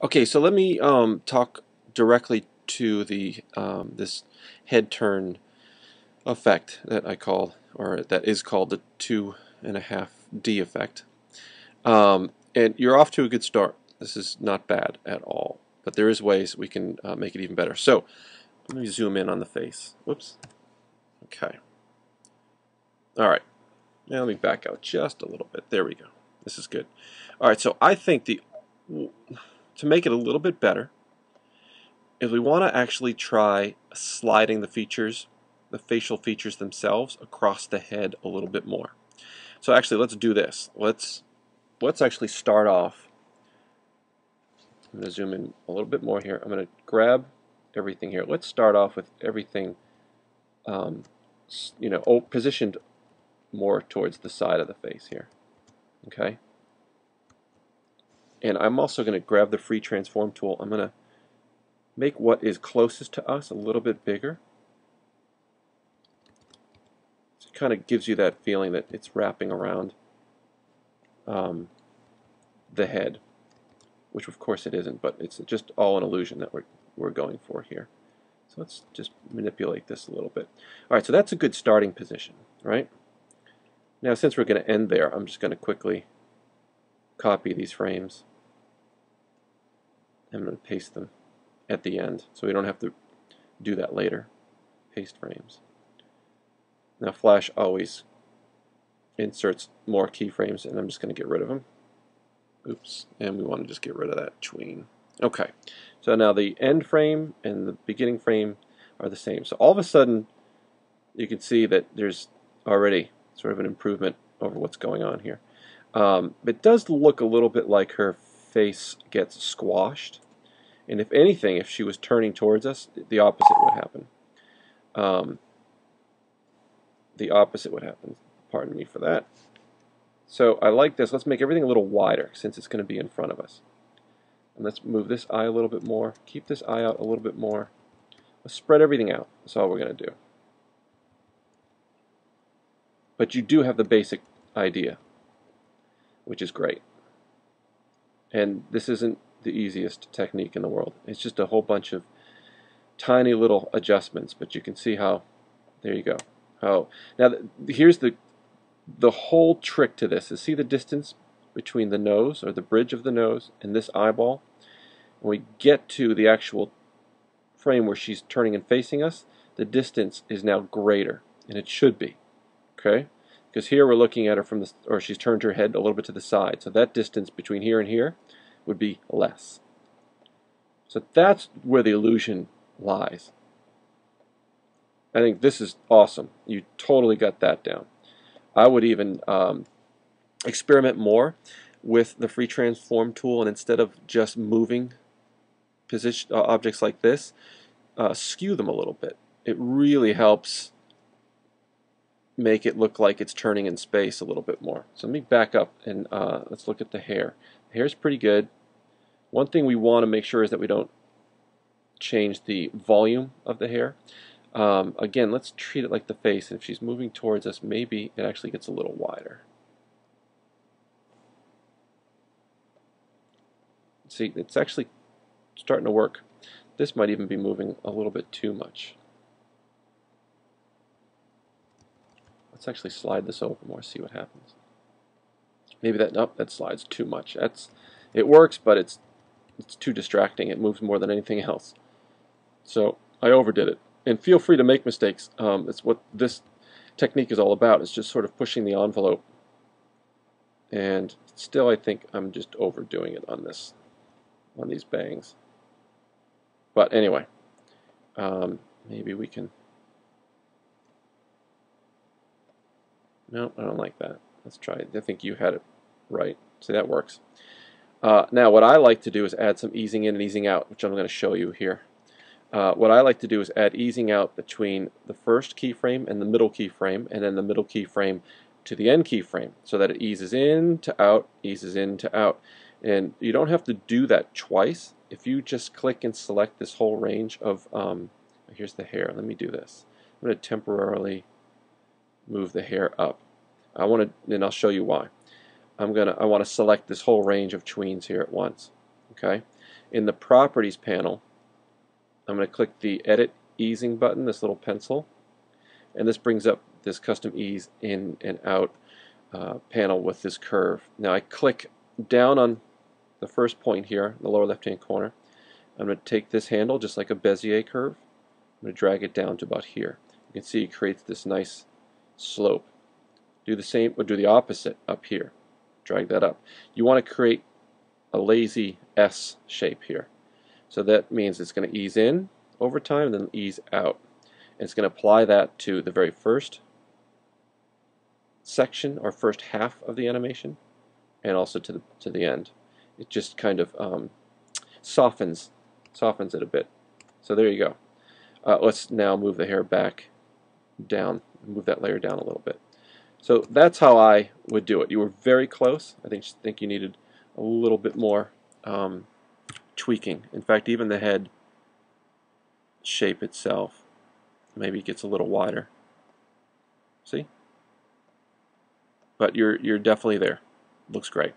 Okay, so let me talk directly to the this head turn effect that I call, or that is called the 2.5D effect. And you're off to a good start. This is not bad at all, but there is ways we can make it even better. So let me zoom in on the face. Whoops. Okay. All right. Now let me back out just a little bit. There we go. This is good. All right. So I think to make it a little bit better, is we want to actually try sliding the features, the facial features themselves, across the head a little bit more. So actually, let's do this. Let's actually start off. I'm going to zoom in a little bit more here. I'm going to grab everything here. Let's start off with everything, positioned more towards the side of the face here. Okay. And I'm also going to grab the free transform tool. I'm going to make what is closest to us a little bit bigger. So it kind of gives you that feeling that it's wrapping around the head, which of course it isn't, but it's just all an illusion that we're going for here. So let's just manipulate this a little bit. All right, so that's a good starting position, right? Now, since we're going to end there, I'm just going to quickly copy these frames. I'm going to paste them at the end, so we don't have to do that later. Paste frames. Now, Flash always inserts more keyframes, and I'm just going to get rid of them. Oops, and we want to just get rid of that tween. Okay, so now the end frame and the beginning frame are the same. So all of a sudden, you can see that there's already sort of an improvement over what's going on here. It does look a little bit like her face gets squashed. And if anything, if she was turning towards us, the opposite would happen. The opposite would happen. Pardon me for that. So I like this. Let's make everything a little wider since it's going to be in front of us. And let's move this eye a little bit more. Keep this eye out a little bit more. Let's spread everything out. That's all we're going to do. But you do have the basic idea, which is great. And this isn't the easiest technique in the world. It's just a whole bunch of tiny little adjustments, but you can see how, there you go. How, now here's the whole trick to this is see the distance between the nose, or the bridge of the nose, and this eyeball. When we get to the actual frame where she's turning and facing us, the distance is now greater, and it should be. Okay? Because here we're looking at her from the, or she's turned her head a little bit to the side, so that distance between here and here would be less. So that's where the illusion lies. I think this is awesome. You totally got that down. I would even experiment more with the free transform tool, and instead of just moving position objects like this, skew them a little bit. It really helps make it look like it's turning in space a little bit more. So let me back up and let's look at the hair. The hair's pretty good. One thing we want to make sure is that we don't change the volume of the hair. Again, let's treat it like the face, and if she's moving towards us, maybe it actually gets a little wider. See, it's actually starting to work. This might even be moving a little bit too much. Let's actually slide this over more, see what happens. Maybe that, nope, that slides too much. It works, but it's too distracting. It moves more than anything else. So I overdid it. And feel free to make mistakes. It's what this technique is all about. It's just sort of pushing the envelope. And still, I think I'm just overdoing it on this, on these bangs. But anyway, maybe we can. No, I don't like that. Let's try it. I think you had it right. See, that works. Now, what I like to do is add some easing in and easing out, which I'm going to show you here. What I like to do is add easing out between the first keyframe and the middle keyframe, and then the middle keyframe to the end keyframe, so that it eases in to out, eases in to out. And you don't have to do that twice. If you just click and select this whole range of, here's the hair. Let me do this. I'm going to temporarily move the hair up. I want to, and I'll show you why. I want to select this whole range of tweens here at once. Okay, In the Properties panel, I'm going to click the Edit Easing button, this little pencil, and this brings up this Custom Ease In and Out panel with this curve. Now I click down on the first point here in the lower left hand corner. I'm going to take this handle just like a Bezier curve. I'm going to drag it down to about here. You can see it creates this nice slope. Do the same, or do the opposite up here. Drag that up. You want to create a lazy S shape here. So that means it's going to ease in over time and then ease out. And it's going to apply that to the very first section or first half of the animation and also to the end. It just kind of softens it a bit. So there you go. Let's now move the hair back down, move that layer down a little bit. So that's how I would do it. You were very close. I think you needed a little bit more tweaking. In fact, even the head shape itself maybe gets a little wider. See? But you're definitely there. Looks great.